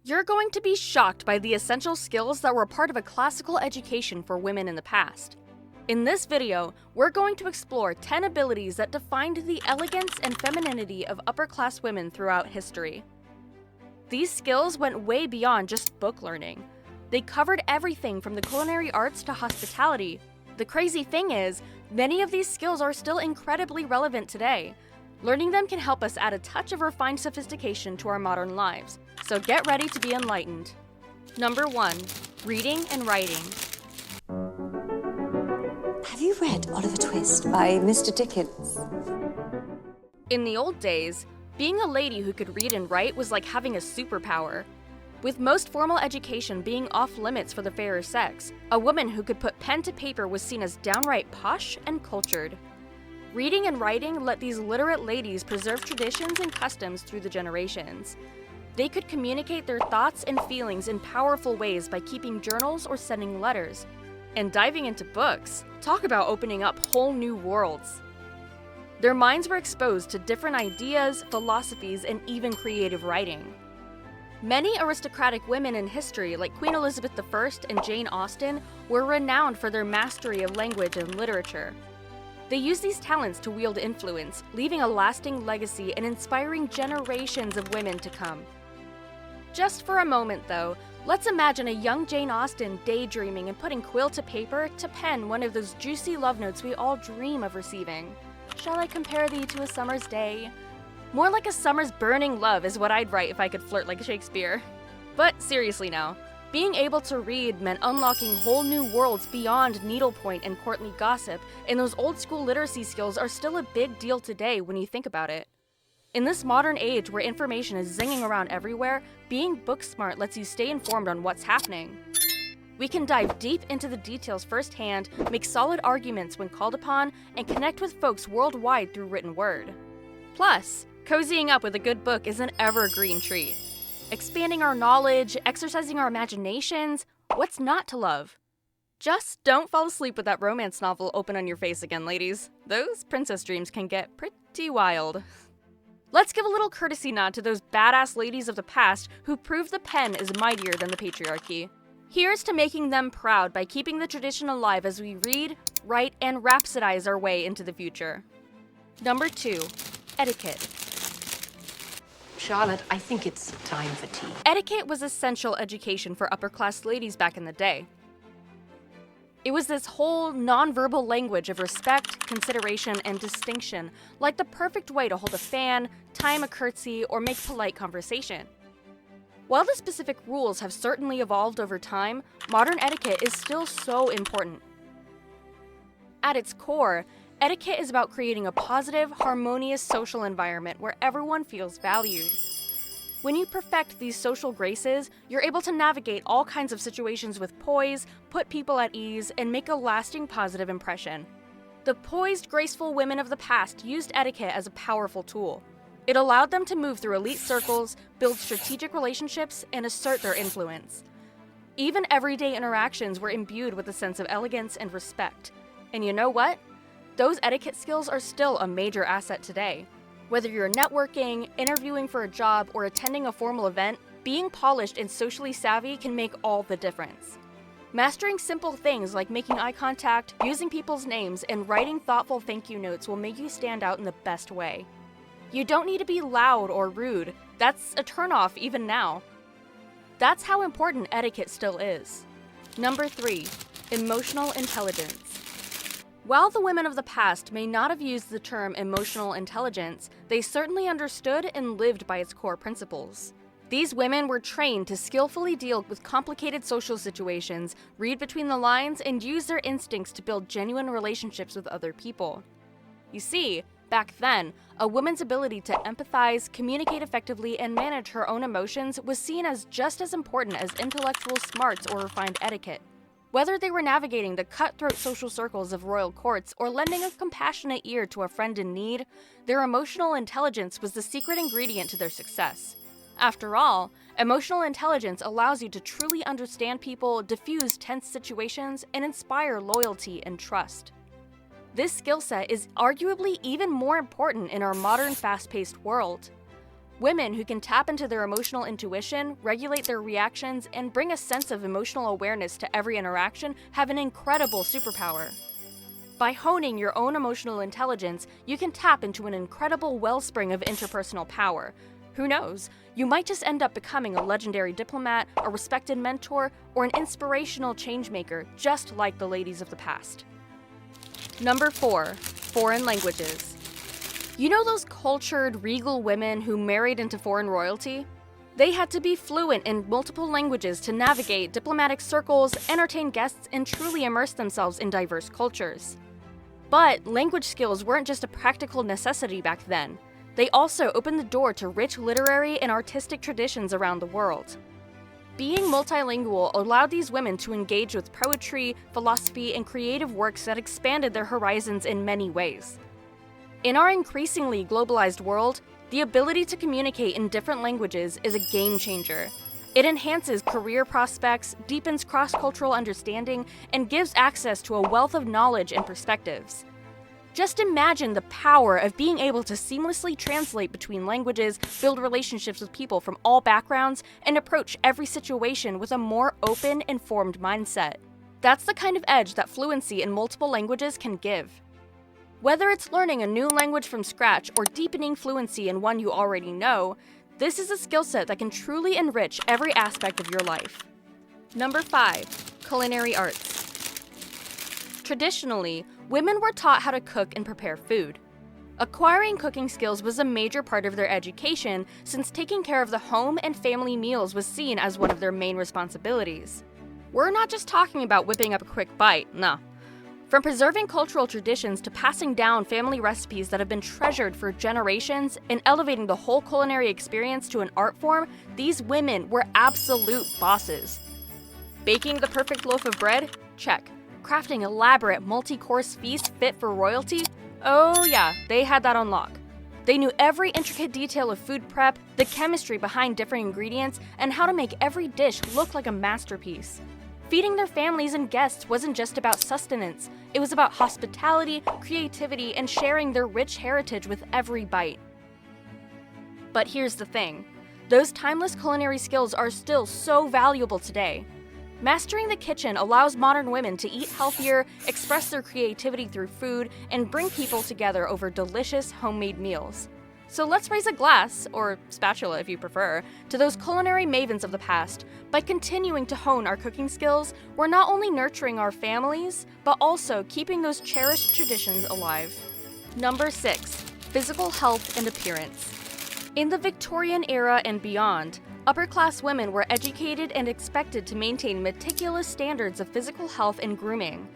You're going to be shocked by the essential skills that were part of a classical education for women in the past. In this video, we're going to explore 10 abilities that defined the elegance and femininity of upper-class women throughout history. These skills went way beyond just book learning. They covered everything from the culinary arts to hospitality. The crazy thing is, many of these skills are still incredibly relevant today. Learning them can help us add a touch of refined sophistication to our modern lives, so get ready to be enlightened. Number 1. Reading and writing. Have you read Oliver Twist by Mr. Dickens? In the old days, being a lady who could read and write was like having a superpower. With most formal education being off limits for the fairer sex, a woman who could put pen to paper was seen as downright posh and cultured. Reading and writing let these literate ladies preserve traditions and customs through the generations. They could communicate their thoughts and feelings in powerful ways by keeping journals or sending letters. And diving into books, talk about opening up whole new worlds. Their minds were exposed to different ideas, philosophies, and even creative writing. Many aristocratic women in history, like Queen Elizabeth I and Jane Austen, were renowned for their mastery of language and literature. They used these talents to wield influence, leaving a lasting legacy and inspiring generations of women to come. Just for a moment though, let's imagine a young Jane Austen daydreaming and putting quill to paper to pen one of those juicy love notes we all dream of receiving. Shall I compare thee to a summer's day? More like a summer's burning love is what I'd write if I could flirt like Shakespeare. But seriously now, being able to read meant unlocking whole new worlds beyond needlepoint and courtly gossip, and those old school literacy skills are still a big deal today when you think about it. In this modern age where information is zinging around everywhere, being book smart lets you stay informed on what's happening. We can dive deep into the details firsthand, make solid arguments when called upon, and connect with folks worldwide through written word. Plus, cozying up with a good book is an evergreen treat. Expanding our knowledge, exercising our imaginations, what's not to love? Just don't fall asleep with that romance novel open on your face again, ladies. Those princess dreams can get pretty wild. Let's give a little courtesy nod to those badass ladies of the past who proved the pen is mightier than the patriarchy. Here's to making them proud by keeping the tradition alive as we read, write, and rhapsodize our way into the future. Number 2. Etiquette. Charlotte, I think it's time for tea. Etiquette was essential education for upper-class ladies back in the day. It was this whole non-verbal language of respect, consideration, and distinction, like the perfect way to hold a fan, time a curtsy, or make polite conversation. While the specific rules have certainly evolved over time, modern etiquette is still so important. At its core, etiquette is about creating a positive, harmonious social environment where everyone feels valued. When you perfect these social graces, you're able to navigate all kinds of situations with poise, put people at ease, and make a lasting positive impression. The poised, graceful women of the past used etiquette as a powerful tool. It allowed them to move through elite circles, build strategic relationships, and assert their influence. Even everyday interactions were imbued with a sense of elegance and respect. And you know what? Those etiquette skills are still a major asset today. Whether you're networking, interviewing for a job, or attending a formal event, being polished and socially savvy can make all the difference. Mastering simple things like making eye contact, using people's names, and writing thoughtful thank you notes will make you stand out in the best way. You don't need to be loud or rude. That's a turnoff even now. That's how important etiquette still is. Number 3. Emotional intelligence. While the women of the past may not have used the term emotional intelligence, they certainly understood and lived by its core principles. These women were trained to skillfully deal with complicated social situations, read between the lines, and use their instincts to build genuine relationships with other people. You see, back then, a woman's ability to empathize, communicate effectively, and manage her own emotions was seen as just as important as intellectual smarts or refined etiquette. Whether they were navigating the cutthroat social circles of royal courts or lending a compassionate ear to a friend in need, their emotional intelligence was the secret ingredient to their success. After all, emotional intelligence allows you to truly understand people, diffuse tense situations, and inspire loyalty and trust. This skill set is arguably even more important in our modern fast-paced world. Women who can tap into their emotional intuition, regulate their reactions, and bring a sense of emotional awareness to every interaction have an incredible superpower. By honing your own emotional intelligence, you can tap into an incredible wellspring of interpersonal power. Who knows, you might just end up becoming a legendary diplomat, a respected mentor, or an inspirational changemaker, just like the ladies of the past. Number 4, foreign languages. You know those cultured, regal women who married into foreign royalty? They had to be fluent in multiple languages to navigate diplomatic circles, entertain guests, and truly immerse themselves in diverse cultures. But language skills weren't just a practical necessity back then. They also opened the door to rich literary and artistic traditions around the world. Being multilingual allowed these women to engage with poetry, philosophy, and creative works that expanded their horizons in many ways. In our increasingly globalized world, the ability to communicate in different languages is a game changer. It enhances career prospects, deepens cross-cultural understanding, and gives access to a wealth of knowledge and perspectives. Just imagine the power of being able to seamlessly translate between languages, build relationships with people from all backgrounds, and approach every situation with a more open, informed mindset. That's the kind of edge that fluency in multiple languages can give. Whether it's learning a new language from scratch or deepening fluency in one you already know, this is a skill set that can truly enrich every aspect of your life. Number 5, culinary arts. Traditionally, women were taught how to cook and prepare food. Acquiring cooking skills was a major part of their education since taking care of the home and family meals was seen as one of their main responsibilities. We're not just talking about whipping up a quick bite, no. From preserving cultural traditions to passing down family recipes that have been treasured for generations and elevating the whole culinary experience to an art form, these women were absolute bosses. Baking the perfect loaf of bread? Check. Crafting elaborate multi-course feasts fit for royalty? Oh yeah, they had that on lock. They knew every intricate detail of food prep, the chemistry behind different ingredients, and how to make every dish look like a masterpiece. Feeding their families and guests wasn't just about sustenance, it was about hospitality, creativity, and sharing their rich heritage with every bite. But here's the thing, those timeless culinary skills are still so valuable today. Mastering the kitchen allows modern women to eat healthier, express their creativity through food, and bring people together over delicious homemade meals. So let's raise a glass, or spatula if you prefer, to those culinary mavens of the past. By continuing to hone our cooking skills, we're not only nurturing our families, but also keeping those cherished traditions alive. Number 6, physical health and appearance. In the Victorian era and beyond, upper-class women were educated and expected to maintain meticulous standards of physical health and grooming.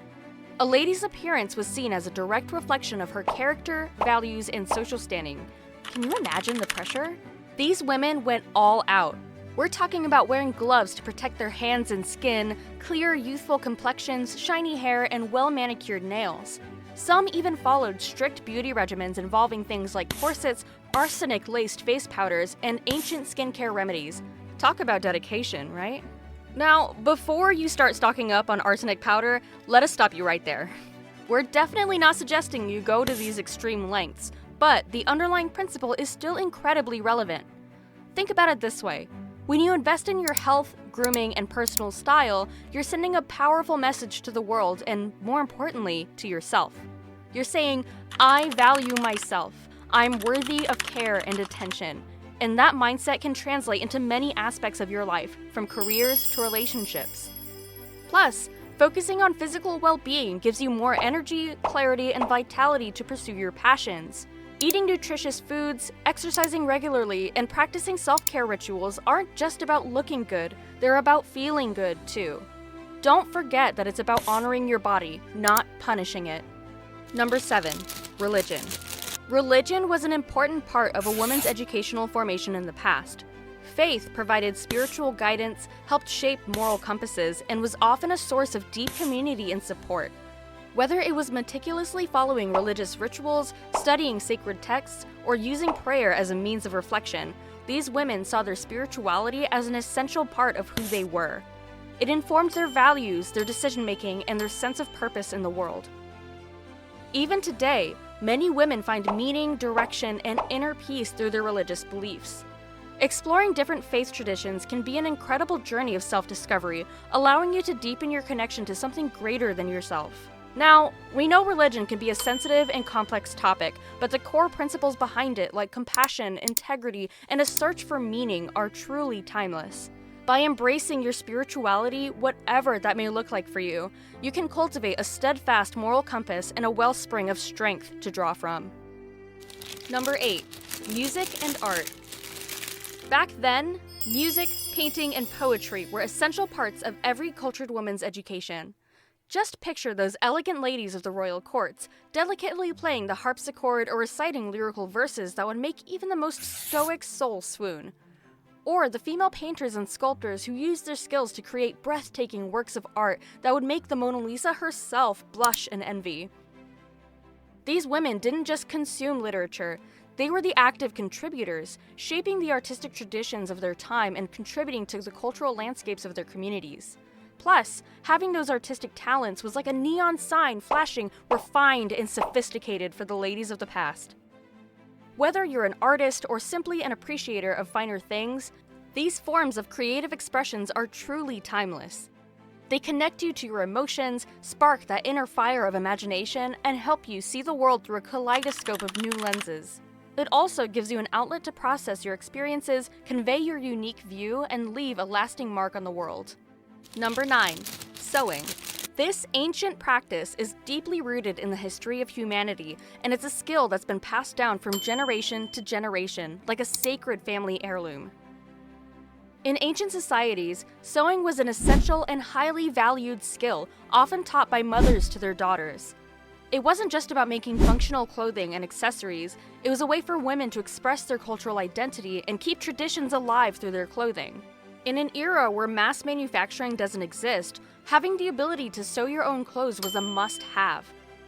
A lady's appearance was seen as a direct reflection of her character, values, and social standing. Can you imagine the pressure? These women went all out. We're talking about wearing gloves to protect their hands and skin, clear, youthful complexions, shiny hair, and well-manicured nails. Some even followed strict beauty regimens involving things like corsets, arsenic-laced face powders, and ancient skincare remedies. Talk about dedication, right? Now, before you start stocking up on arsenic powder, let us stop you right there. We're definitely not suggesting you go to these extreme lengths, but the underlying principle is still incredibly relevant. Think about it this way. When you invest in your health, grooming, and personal style, you're sending a powerful message to the world and, more importantly, to yourself. You're saying, I value myself. I'm worthy of care and attention. And that mindset can translate into many aspects of your life, from careers to relationships. Plus, focusing on physical well-being gives you more energy, clarity, and vitality to pursue your passions. Eating nutritious foods, exercising regularly, and practicing self-care rituals aren't just about looking good, they're about feeling good too. Don't forget that it's about honoring your body, not punishing it. Number 7, religion. Religion was an important part of a woman's educational formation in the past. Faith provided spiritual guidance, helped shape moral compasses, and was often a source of deep community and support. Whether it was meticulously following religious rituals, studying sacred texts, or using prayer as a means of reflection, these women saw their spirituality as an essential part of who they were. It informed their values, their decision-making, and their sense of purpose in the world. Even today, many women find meaning, direction, and inner peace through their religious beliefs. Exploring different faith traditions can be an incredible journey of self-discovery, allowing you to deepen your connection to something greater than yourself. Now, we know religion can be a sensitive and complex topic, but the core principles behind it, like compassion, integrity, and a search for meaning, are truly timeless. By embracing your spirituality, whatever that may look like for you, you can cultivate a steadfast moral compass and a wellspring of strength to draw from. Number 8. Music and art. Back then, music, painting, and poetry were essential parts of every cultured woman's education. Just picture those elegant ladies of the royal courts, delicately playing the harpsichord or reciting lyrical verses that would make even the most stoic soul swoon. Or the female painters and sculptors who used their skills to create breathtaking works of art that would make the Mona Lisa herself blush and envy. These women didn't just consume literature, they were the active contributors, shaping the artistic traditions of their time and contributing to the cultural landscapes of their communities. Plus, having those artistic talents was like a neon sign flashing refined and sophisticated for the ladies of the past. Whether you're an artist or simply an appreciator of finer things, these forms of creative expressions are truly timeless. They connect you to your emotions, spark that inner fire of imagination, and help you see the world through a kaleidoscope of new lenses. It also gives you an outlet to process your experiences, convey your unique view, and leave a lasting mark on the world. Number 9. Sewing. This ancient practice is deeply rooted in the history of humanity, and it's a skill that's been passed down from generation to generation, like a sacred family heirloom. In ancient societies, sewing was an essential and highly valued skill, often taught by mothers to their daughters. It wasn't just about making functional clothing and accessories, it was a way for women to express their cultural identity and keep traditions alive through their clothing. In an era where mass manufacturing doesn't exist, having the ability to sew your own clothes was a must-have.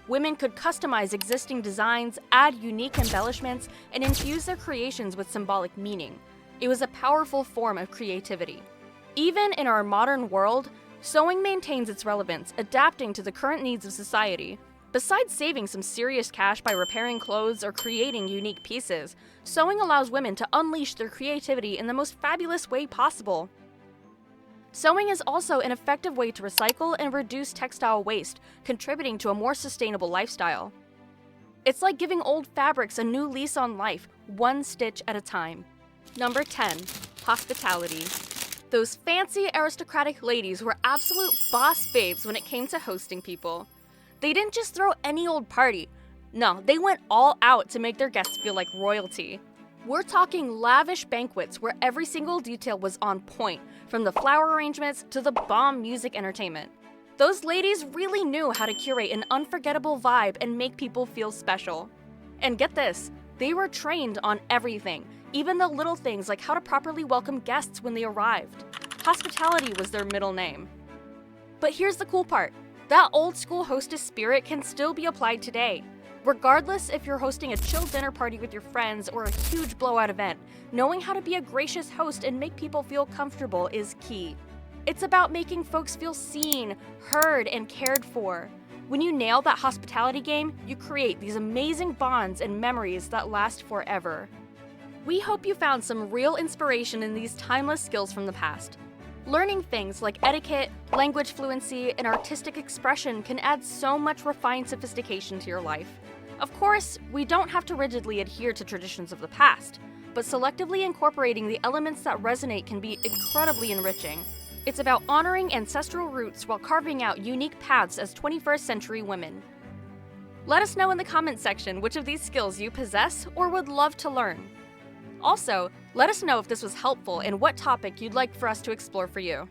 Women could customize existing designs, add unique embellishments, and infuse their creations with symbolic meaning. It was a powerful form of creativity. Even in our modern world, sewing maintains its relevance, adapting to the current needs of society. Besides saving some serious cash by repairing clothes or creating unique pieces, sewing allows women to unleash their creativity in the most fabulous way possible. Sewing is also an effective way to recycle and reduce textile waste, contributing to a more sustainable lifestyle. It's like giving old fabrics a new lease on life, one stitch at a time. Number 10. Hospitality. Those fancy aristocratic ladies were absolute boss babes when it came to hosting people. They didn't just throw any old party. No, they went all out to make their guests feel like royalty. We're talking lavish banquets where every single detail was on point, from the flower arrangements to the bomb music entertainment. Those ladies really knew how to curate an unforgettable vibe and make people feel special. And get this, they were trained on everything, even the little things like how to properly welcome guests when they arrived. Hospitality was their middle name. But here's the cool part. That old school hostess spirit can still be applied today. Regardless if you're hosting a chill dinner party with your friends or a huge blowout event, knowing how to be a gracious host and make people feel comfortable is key. It's about making folks feel seen, heard, and cared for. When you nail that hospitality game, you create these amazing bonds and memories that last forever. We hope you found some real inspiration in these timeless skills from the past. Learning things like etiquette, language fluency, and artistic expression can add so much refined sophistication to your life. Of course, we don't have to rigidly adhere to traditions of the past, but selectively incorporating the elements that resonate can be incredibly enriching. It's about honoring ancestral roots while carving out unique paths as 21st century women. Let us know in the comments section which of these skills you possess or would love to learn. Also, let us know if this was helpful and what topic you'd like for us to explore for you.